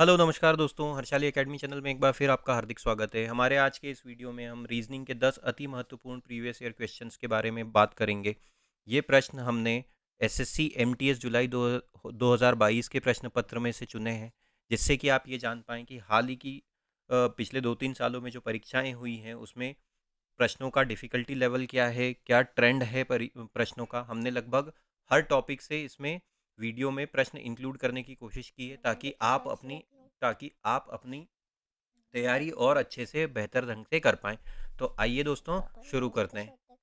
Hello नमस्कार दोस्तों, Harshali academy channel में एक बार फिर आपका हार्दिक स्वागत है। हमारे आज के इस वीडियो में हम रीजनिंग के 10 अति महत्वपूर्ण प्रीवियस ईयर क्वेश्चंस के बारे में बात करेंगे। ये प्रश्न हमने एसएससी एमटीएस जुलाई 2022 के प्रश्न पत्र में से चुने हैं, जिससे कि आप ये जान पाएँ कि हाल ही की पिछले 2-3 सालों में जो परीक्षाएं हुई हैं उसमें प्रश्नों का डिफ़िकल्टी लेवल क्या है, क्या ट्रेंड है प्रश्नों का। हमने लगभग हर टॉपिक से इसमें वीडियो में प्रश्न इंक्लूड करने की कोशिश की है, ताकि आप अपनी तैयारी और अच्छे से बेहतर ढंग से कर पाएँ। तो आइए दोस्तों शुरू करते हैं।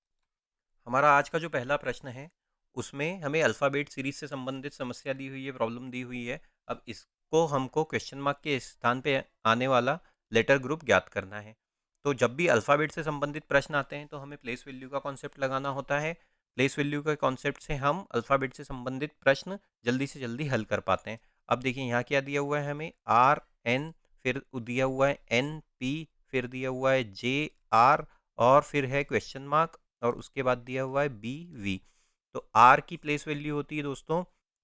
हमारा आज का जो पहला प्रश्न है, उसमें हमें अल्फ़ाबेट सीरीज़ से संबंधित समस्या दी हुई है, प्रॉब्लम दी हुई है। अब इसको हमको क्वेश्चन मार्क के स्थान पे आने वाला लेटर ग्रुप ज्ञात करना है। तो जब भी अल्फ़ाबेट से संबंधित प्रश्न आते हैं, तो हमें प्लेस वैल्यू का कॉन्सेप्ट लगाना होता है। प्लेस वैल्यू के कॉन्सेप्ट से हम अल्फ़ाबेट से संबंधित प्रश्न जल्दी से जल्दी हल कर पाते हैं। अब देखिए यहाँ क्या दिया हुआ है हमें, आर एन, फिर दिया हुआ है एन पी, फिर दिया हुआ है जे आर, और फिर है क्वेश्चन मार्क, और उसके बाद दिया हुआ है बी वी। तो आर की प्लेस वैल्यू होती है दोस्तों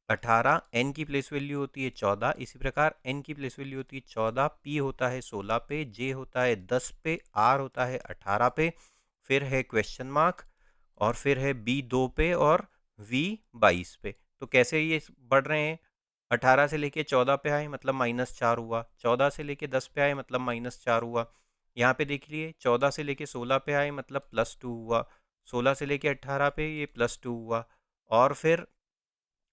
18, एन की प्लेस वैल्यू होती है 14, इसी प्रकार एन की प्लेस वैल्यू होती है 14, पी होता है 16 पे, जे होता है 10 पे, आर होता है 18 पे, फिर है क्वेश्चन मार्क, और फिर है बी 2 पे, और वी 22 पे। तो कैसे ये बढ़ रहे हैं, 18 से लेके 14 पे आए मतलब -4 हुआ, 14 से लेके 10 पे आए मतलब -4 हुआ। यहाँ पे देख लिए 14 से लेके 16 पे आए मतलब +2 हुआ, 16 से लेके 18 पे ये +2 हुआ। और फिर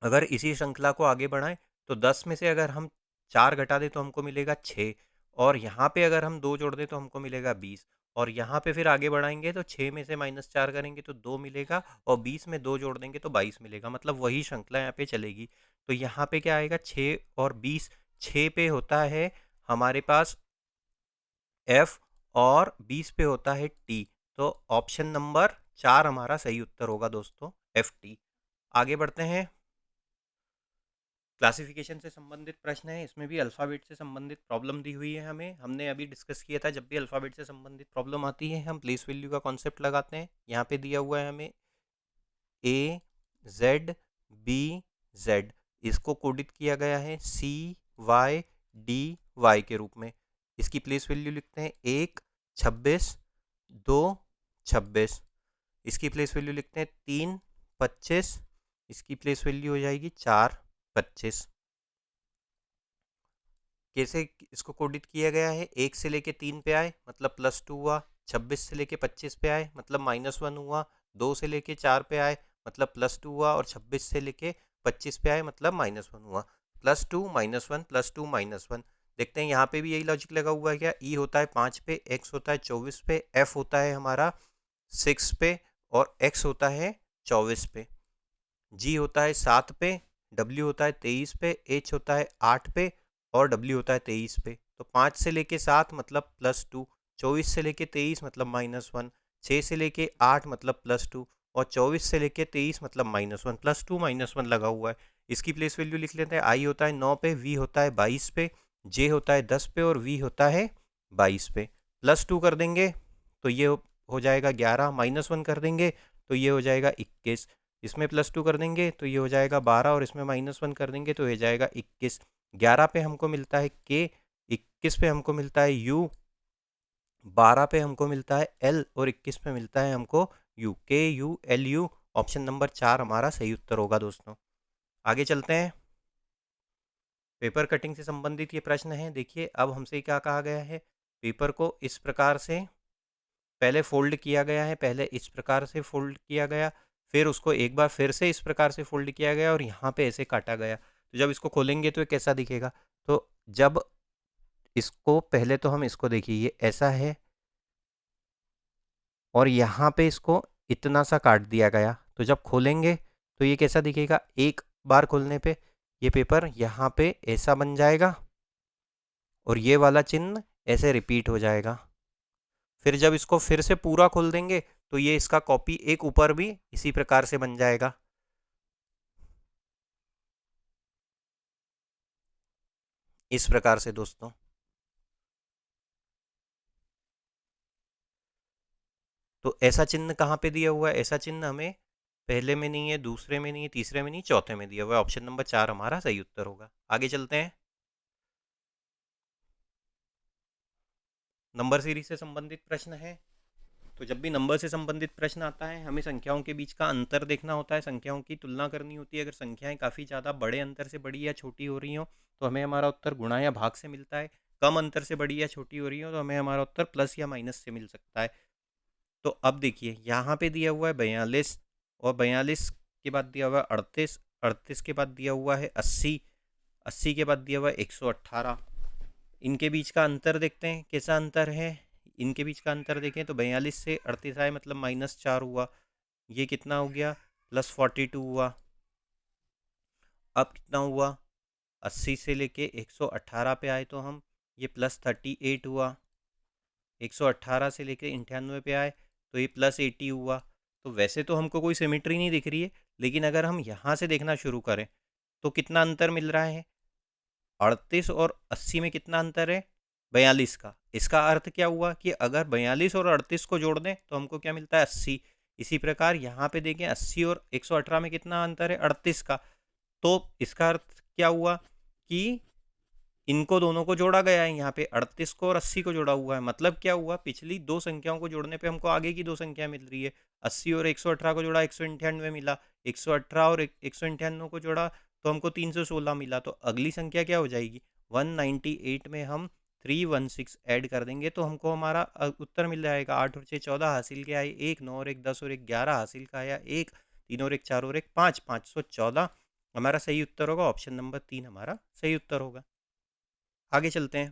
अगर इसी श्रृंखला को आगे बढ़ाएं, तो 10 में से अगर हम 4 घटा दें तो हमको मिलेगा 6, और यहाँ पे अगर हम 2 जोड़ दें तो हमको मिलेगा 20, और यहाँ पे फिर आगे बढ़ाएंगे तो 6 में से -4 करेंगे तो 2 मिलेगा, और 20 में 2 जोड़ देंगे तो 22 मिलेगा, मतलब वही श्रृंखला यहाँ पे चलेगी। तो यहाँ पे क्या आएगा, 6 और 20, 6 पे होता है हमारे पास एफ, और 20 पे होता है टी। तो ऑप्शन नंबर 4 हमारा सही उत्तर होगा दोस्तों, एफ टी। आगे बढ़ते हैं। क्लासिफिकेशन से संबंधित प्रश्न है, इसमें भी अल्फ़ाबेट से संबंधित प्रॉब्लम दी हुई है हमें। हमने अभी डिस्कस किया था, जब भी अल्फ़ाबेट से संबंधित प्रॉब्लम आती है हम प्लेस वैल्यू का कॉन्सेप्ट लगाते हैं। यहाँ पे दिया हुआ है हमें ए जेड बी जेड, इसको कोडित किया गया है सी वाई डी वाई के रूप में। इसकी प्लेस वैल्यू लिखते हैं 1 26 2 26, इसकी प्लेस वैल्यू लिखते हैं 3 25, इसकी प्लेस वैल्यू हो जाएगी 4 25। कैसे इसको कोडित किया गया है, 1 से लेके 3 पे आए मतलब +2 हुआ, 26 से लेके 25 पे आए मतलब -1 हुआ, 2 से लेके 4 पे आए मतलब +2 हुआ, और 26 से लेके 25 पे आए मतलब -1 हुआ। +2 -1 +2 -1। देखते हैं यहाँ पे भी यही लॉजिक लगा हुआ है क्या। ई होता है 5 पे, एक्स होता है 24 पे, एफ होता है हमारा 6 पे, और एक्स होता है 24 पे, जी होता है 7 पे, डब्ल्यू होता है 23 पे, एच होता है 8 पे, और डब्ल्यू होता है 23 पे। तो 5 से लेके 7 मतलब +2, 24 से लेके 23 मतलब -1, 6 से लेके 8 मतलब +2, और 24 से लेके 23 मतलब -1, +2 -1 लगा हुआ है। इसकी प्लेस वैल्यू लिख लेते हैं। आई होता है 9 पे, वी होता है 22 पे, जे होता है 10 पे, और वी होता है 22 पे। +2 कर देंगे तो ये हो जाएगा 11, -1 कर देंगे तो ये हो जाएगा 21, इसमें +2 कर देंगे तो ये हो जाएगा 12, और इसमें -1 कर देंगे तो ये जाएगा 21। 11 पे हमको मिलता है के, 21 पे हमको मिलता है यू, 12 पे हमको मिलता है एल, और 21 पे मिलता है हमको यू। के U L U, option number 4 हमारा सही उत्तर होगा दोस्तों। आगे चलते हैं। पेपर कटिंग से संबंधित ये प्रश्न है। देखिए अब हमसे क्या कहा गया है, पेपर को इस प्रकार से पहले फोल्ड किया गया है, पहले इस प्रकार से फोल्ड किया गया, फिर उसको एक बार फिर से इस प्रकार से फोल्ड किया गया, और यहाँ पे ऐसे काटा गया। तो जब इसको खोलेंगे तो ये कैसा दिखेगा। तो जब इसको पहले तो हम इसको देखिए, ये ऐसा है, और यहाँ पे इसको इतना सा काट दिया गया, तो जब खोलेंगे तो ये कैसा दिखेगा। एक बार खोलने पे ये पेपर यहाँ पे ऐसा बन जाएगा, और ये वाला चिन्ह ऐसे रिपीट हो जाएगा। फिर जब इसको फिर से पूरा खोल देंगे तो ये इसका कॉपी एक ऊपर भी इसी प्रकार से बन जाएगा। इस प्रकार से दोस्तों। तो ऐसा चिन्ह कहाँ पे दिया हुआ है, ऐसा चिन्ह हमें पहले में नहीं है, दूसरे में नहीं है, तीसरे में नहीं, चौथे में दिया हुआ है। ऑप्शन नंबर 4 हमारा सही उत्तर होगा। आगे चलते हैं। नंबर सीरीज से संबंधित प्रश्न है। तो जब भी नंबर से संबंधित प्रश्न आता है हमें संख्याओं के बीच का अंतर देखना होता है, संख्याओं की तुलना करनी होती है। अगर संख्याएं काफ़ी ज़्यादा बड़े अंतर से बड़ी या छोटी हो रही हो तो हमें हमारा उत्तर गुणा या भाग से मिलता है। कम अंतर से बड़ी या छोटी हो रही हो तो हमें हमारा उत्तर प्लस या माइनस से मिल सकता है। तो अब देखिए यहाँ पे दिया हुआ है 42, और 42 के बाद दिया हुआ है 38, 38 के बाद दिया हुआ है 80, 80 के बाद दिया हुआ है 118। इनके बीच का अंतर देखते हैं कैसा अंतर है। इनके बीच का अंतर देखें तो 42 से 38 आए मतलब -4 हुआ, ये कितना हो गया +42 हुआ। अब कितना हुआ 80 से लेके 118 पे आए तो हम, ये +38 हुआ। 118 से लेके 98 पे आए तो ये +80 हुआ। तो वैसे तो हमको कोई सिमेट्री नहीं दिख रही है, लेकिन अगर हम यहाँ से देखना शुरू करें तो कितना अंतर मिल रहा है, 38 और 80 में कितना अंतर है 42 का। इसका अर्थ क्या हुआ कि अगर 42 और 38 को जोड़ दें तो हमको क्या मिलता है 80। इसी प्रकार यहाँ पे देखें 80 और 118 में कितना अंतर है 38 का। तो इसका अर्थ क्या हुआ कि इनको दोनों को जोड़ा गया है, यहाँ पे 38 को और 80 को जोड़ा हुआ है। मतलब क्या हुआ, पिछली दो संख्याओं को जोड़ने पे हमको आगे की दो संख्या मिल रही है। 80 और 118 को जोड़ा 198 मिला, 118 और 198 को जोड़ा तो हमको 316 मिला। तो अगली संख्या क्या हो जाएगी 198 में हम 316 ऐड कर देंगे तो हमको हमारा उत्तर मिल जाएगा। 8 और 6 14 हासिल के आए 1, 9 और 1 10 और 1 11 हासिल का आया 1, 3 और 1 4 और 1 5, 514 हमारा सही उत्तर होगा। ऑप्शन नंबर 3 हमारा सही उत्तर होगा। आगे चलते हैं।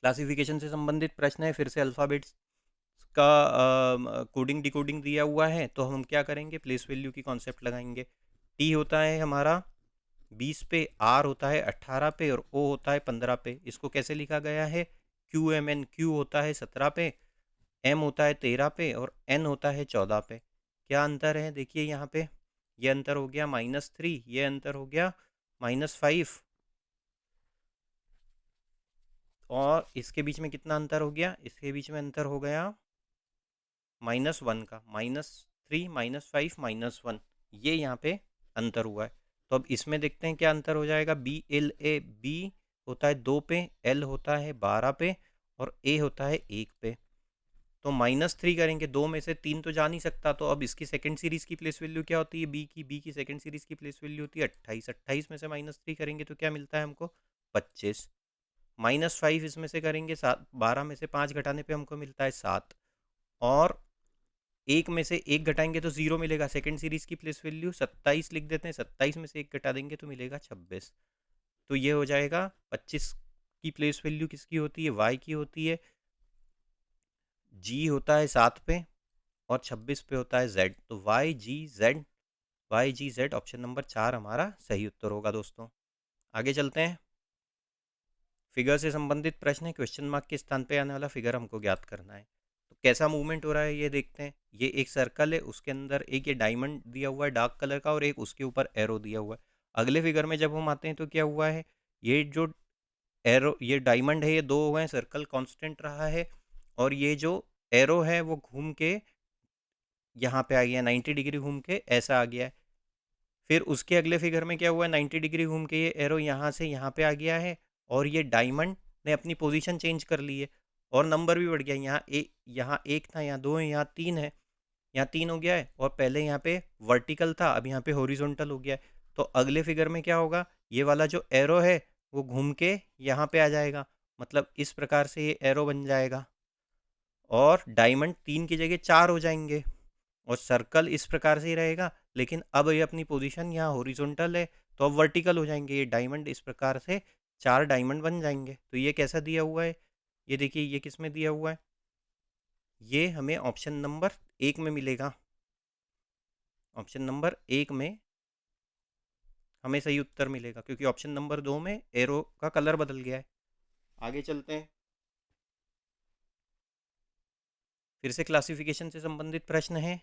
क्लासिफिकेशन से संबंधित प्रश्न है, फिर से अल्फ़ाबेट्स का कोडिंग डिकोडिंग दिया हुआ है। तो हम क्या करेंगे, प्लेस वैल्यू की कॉन्सेप्ट लगाएंगे। टी होता है हमारा 20 पे, आर होता है 18 पे और ओ होता है 15 पे। इसको कैसे लिखा गया है, क्यू एम एन। क्यू होता है 17 पे, एम होता है 13 पे और एन होता है 14 पे। क्या अंतर है देखिए यहाँ पे, ये अंतर हो गया -3, ये अंतर हो गया -5, और इसके बीच में कितना अंतर हो गया, इसके बीच में अंतर हो गया -1 का, -3 -5 -1, ये यहाँ पे अंतर हुआ है। तो अब इसमें देखते हैं क्या अंतर हो जाएगा। BLA, बी होता है 2 पे, एल होता है 12 पे और ए होता है 1 पे। तो -3 करेंगे, दो में से तीन तो जा नहीं सकता। तो अब इसकी सेकंड सीरीज की प्लेस वैल्यू क्या होती है, बी की सेकंड सीरीज की प्लेस वैल्यू होती है 28। 28 में से -3 करेंगे तो क्या मिलता है हमको 25। -5 इसमें से करेंगे 7, 12 में से 5 घटाने पे हमको मिलता है 7, और एक में से एक घटाएंगे तो 0 मिलेगा। सेकंड सीरीज की प्लेस वैल्यू 27 लिख देते हैं, 27 में से एक घटा देंगे तो मिलेगा 26। तो ये हो जाएगा 25 की प्लेस वैल्यू किसकी होती है, वाई की होती है। जी होता है 7 पे और 26 पे होता है जेड। तो वाई जी जेड, वाई जी जेड ऑप्शन नंबर 4 हमारा सही उत्तर होगा दोस्तों। आगे चलते हैं। फिगर से संबंधित प्रश्न है, क्वेश्चन मार्क के स्थान पे आने वाला फिगर हमको ज्ञात करना है। तो कैसा मूवमेंट हो रहा है ये देखते हैं। ये एक सर्कल है, उसके अंदर एक ये डायमंड दिया हुआ है डार्क कलर का और एक उसके ऊपर एरो दिया हुआ है। अगले फिगर में जब हम आते हैं तो क्या हुआ है, ये जो एरो, ये डायमंड है, ये दो हुए हैं, सर्कल कांस्टेंट रहा है, और ये जो एरो है वो घूम के यहाँ पे आ गया, 90 डिग्री घूम के ऐसा आ गया है। फिर उसके अगले फिगर में क्या हुआ है, 90 डिग्री घूम के ये एरो यहाँ से यहाँ पे आ गया है, और ये डायमंड ने अपनी पोजीशन चेंज कर ली है और नंबर भी बढ़ गया। यहाँ एक था, यहाँ दो है, यहाँ तीन है, यहाँ तीन हो गया है, और पहले यहाँ पे वर्टिकल था अब यहाँ पे हॉरिजॉन्टल हो गया है। तो अगले फिगर में क्या होगा, ये वाला जो एरो है वो घूम के यहाँ पे आ जाएगा, मतलब इस प्रकार से ये एरो बन जाएगा और डायमंड 3 की जगह 4 हो जाएंगे, और सर्कल इस प्रकार से ही रहेगा। लेकिन अब ये अपनी पोजीशन यहाँ हॉरिजॉन्टल है तो अब वर्टिकल हो जाएंगे, ये डायमंड इस प्रकार से 4 डायमंड बन जाएंगे। तो ये कैसा दिया हुआ है, ये देखिए ये किस में दिया हुआ है, ये हमें ऑप्शन नंबर 1 में मिलेगा। ऑप्शन नंबर 1 में हमें सही उत्तर मिलेगा, क्योंकि ऑप्शन नंबर 2 में एरो का कलर बदल गया है। आगे चलते हैं। फिर से क्लासिफिकेशन से संबंधित प्रश्न है।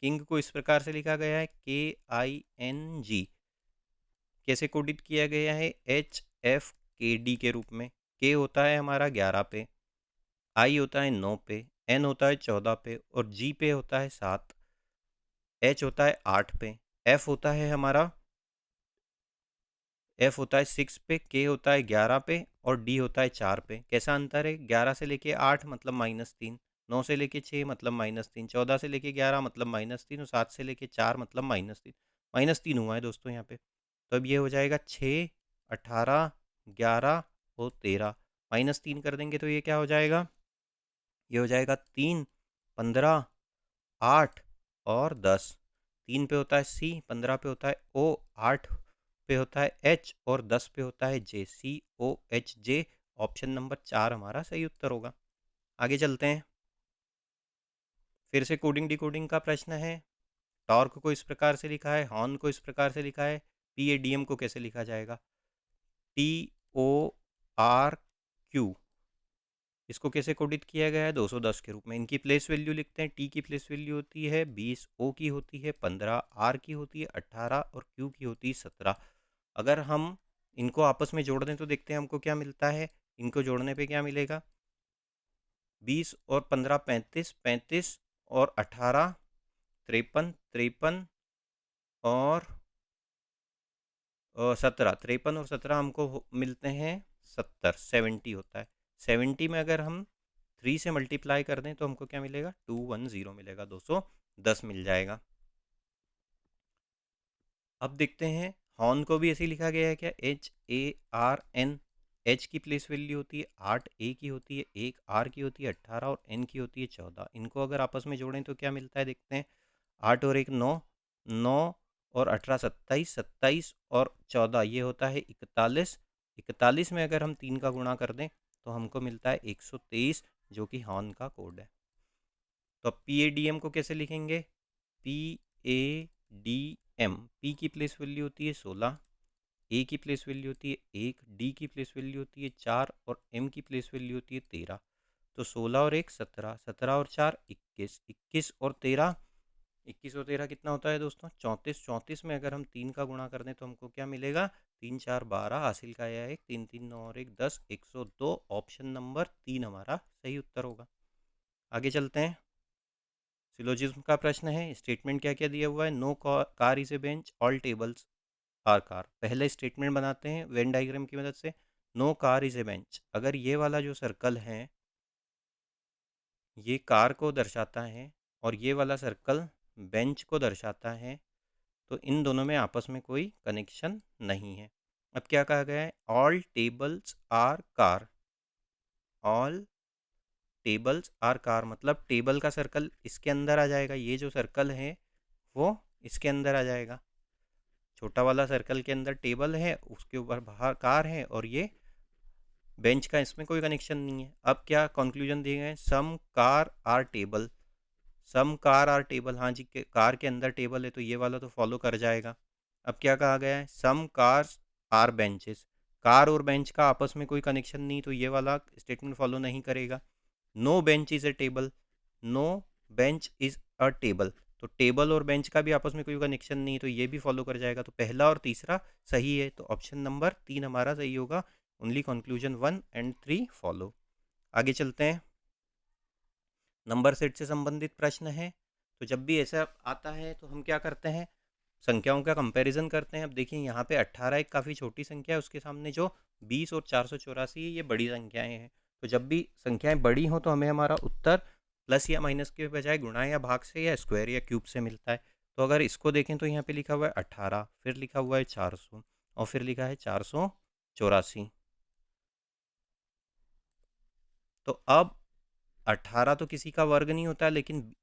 किंग को इस प्रकार से लिखा गया है KING। कैसे कोडित किया गया है, HFKD के रूप में। के होता है हमारा 11 पे, आई होता है 9 पे, एन होता है 14 पे और जी पे होता है 7, एच होता है 8 पे, एफ होता है हमारा एफ होता है 6 पे, के होता है 11 पे और डी होता है 4 पे। कैसा अंतर है? 11 से लेके 8 मतलब -3, 9 से लेके 6 मतलब -3, 14 से लेके 11 मतलब -3 और 7 से लेके 4 मतलब -3। -3 हुआ है दोस्तों यहाँ पे। तो अब ये हो जाएगा 6, 18, 11 और 13। -3 कर देंगे तो ये क्या हो जाएगा? ये हो जाएगा 3, 15, 8 और 10। 3 पे होता है सी, 15 पे होता है ओ, 8 पे होता है एच और 10 पे होता है जे। COHJ। ऑप्शन नंबर 4 हमारा सही उत्तर होगा। आगे चलते हैं। फिर से कोडिंग डिकोडिंग का प्रश्न है। टॉर्क को इस प्रकार से लिखा है, हॉर्न को इस प्रकार से लिखा है, PADM को कैसे लिखा जाएगा? TORQ। इसको कैसे कोडित किया गया है? 210 के रूप में। इनकी प्लेस वैल्यू लिखते हैं। टी की प्लेस वैल्यू होती है 20, ओ की होती है 15, आर की होती है 18 और क्यू की होती है 17। अगर हम इनको आपस में जोड़ दें तो देखते हैं हमको क्या मिलता है। इनको जोड़ने पे क्या मिलेगा? 20 और 15 35, 35 और 18 53, 53 और 17, 53 और 17 हमको मिलते हैं 70, 70 होता है। 70 में अगर हम 3 से मल्टीप्लाई कर दें तो हमको क्या मिलेगा? 210 मिलेगा, 210 मिल जाएगा। अब देखते हैं हॉर्न को भी ऐसे ही लिखा गया है क्या? HARN। एच की प्लेस वैल्यू होती है 8, ए की होती है 1, आर की होती है 18 और एन की होती है 14। इनको अगर आपस में जोड़ें तो क्या मिलता है देखते हैं। 8 और 1 9, 9 और 18 27, 27 और 14 ये होता है 41। 41 में अगर हम 3 का गुणा कर दें तो हमको मिलता है 123, जो कि हॉर्न का कोड है। तो अब PADM को कैसे लिखेंगे? PADM। पी की प्लेस वैल्यू होती है 16, ए की प्लेस वैल्यू होती है 1, डी की प्लेस वैल्यू होती है 4 और एम की प्लेस वैल्यू होती है 13। तो 16 और 1 17, 17 और 4 21, 21 और 13, 21 और 13 कितना होता है दोस्तों? 34। 34 में अगर हम 3 का गुणा कर दें तो हमको क्या मिलेगा? 3 4 12, हासिल का यह 1, 3 3 9 और 1 10, 102। ऑप्शन नंबर 3 हमारा सही उत्तर होगा। आगे चलते हैं। सिलोजिज्म का प्रश्न है। स्टेटमेंट क्या क्या दिया हुआ है? No car is a bench, all tables are car. पहले स्टेटमेंट बनाते हैं वेन डायग्राम की मदद से। No car is a bench, अगर ये वाला जो सर्कल है ये कार को दर्शाता है और ये वाला सर्कल बेंच को दर्शाता है, तो इन दोनों में आपस में कोई कनेक्शन नहीं है। अब क्या कहा गया है? All tables are car. All tables are car मतलब टेबल का सर्कल इसके अंदर आ जाएगा, ये जो सर्कल है वो इसके अंदर आ जाएगा। छोटा वाला सर्कल के अंदर टेबल है, उसके ऊपर बाहर कार है और ये बेंच का इसमें कोई कनेक्शन नहीं है। अब क्या कंक्लूजन दिए गए? Some car are table. Some car are table, हाँ जी कार के अंदर टेबल है तो ये वाला तो फॉलो कर जाएगा। अब क्या कहा गया है? सम कार्स आर बेंचेस। कार और बेंच का आपस में कोई कनेक्शन नहीं, तो ये वाला स्टेटमेंट फॉलो नहीं करेगा। No bench is a table. No bench is a table, तो टेबल और बेंच का भी आपस में कोई कनेक्शन नहीं, तो ये भी फॉलो कर जाएगा। तो पहला और तीसरा सही है, तो ऑप्शन नंबर 3 हमारा सही होगा। Only conclusion 1 and 3 follow. आगे चलते हैं। नंबर सेट से संबंधित प्रश्न है। तो जब भी ऐसा आता है तो हम क्या करते हैं? संख्याओं का कंपैरिजन करते हैं। अब देखिए यहाँ पे 18 एक काफ़ी छोटी संख्या है, उसके सामने जो 20 और 484 है ये बड़ी संख्याएं हैं। तो जब भी संख्याएं बड़ी हों तो हमें हमारा उत्तर प्लस या माइनस के बजाय गुणा या भाग से या स्क्वायर या क्यूब से मिलता है। तो अगर इसको देखें तो यहाँ पे लिखा हुआ है 18, फिर लिखा हुआ है 400 और फिर लिखा है 484। तो अब 18 तो किसी का वर्ग नहीं होता है, लेकिन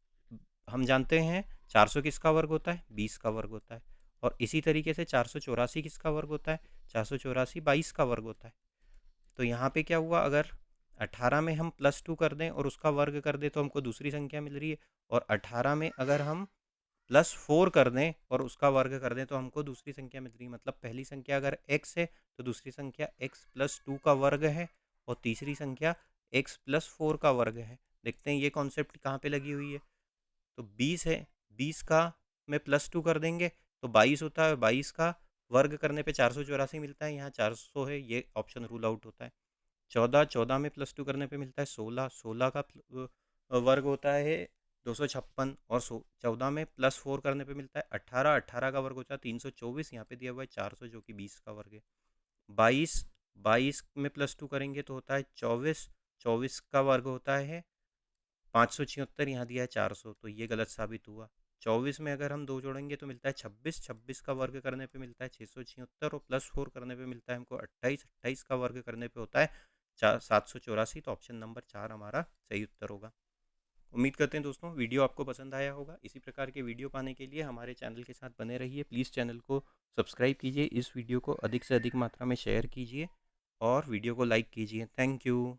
हम जानते हैं 400 किसका वर्ग होता है? 20 का वर्ग होता है। और इसी तरीके से 484 किसका वर्ग होता है? 484 22 का वर्ग होता है। तो यहाँ पे क्या हुआ? अगर 18 में हम +2 कर दें और उसका वर्ग कर दें तो हमको दूसरी संख्या मिल रही है, और 18 में अगर हम +4 कर दें और उसका वर्ग कर दें तो हमको दूसरी संख्या मिल रही है। मतलब पहली संख्या अगर x है तो दूसरी संख्या x+2 का वर्ग है और तीसरी संख्या x+4 का वर्ग है। देखते हैं ये कॉन्सेप्ट कहाँ पे लगी हुई है। तो 20 है, 20 का में +2 कर देंगे तो 22 होता है, 22 का वर्ग करने पे 484 मिलता है, यहाँ 400 है, ये ऑप्शन रूल आउट होता है। 14, 14 में +2 करने पे मिलता है 16, 16 का वर्ग होता है 256 और 14 में +4 करने पे मिलता है 18, 18 का वर्ग होता है 324, यहाँ पे दिया हुआ है 400 जो कि 20 का वर्ग है। 22, 22 में +2 करेंगे तो होता है 24, 24 का वर्ग होता है 576, यहाँ दिया है 400, तो ये गलत साबित हुआ। 24 में अगर हम 2 जोड़ेंगे तो मिलता है 26, 26 का वर्ग करने पे मिलता है 676 और +4 करने पे मिलता है हमको 28, 28 का वर्ग करने पे होता है 784। तो ऑप्शन नंबर 4 हमारा सही उत्तर होगा। उम्मीद करते हैं दोस्तों वीडियो आपको पसंद आया होगा। इसी प्रकार के वीडियो पाने के लिए हमारे चैनल के साथ बने रहिए। प्लीज़ चैनल को सब्सक्राइब कीजिए, इस वीडियो को अधिक से अधिक मात्रा में शेयर कीजिए और वीडियो को लाइक कीजिए। Thank you.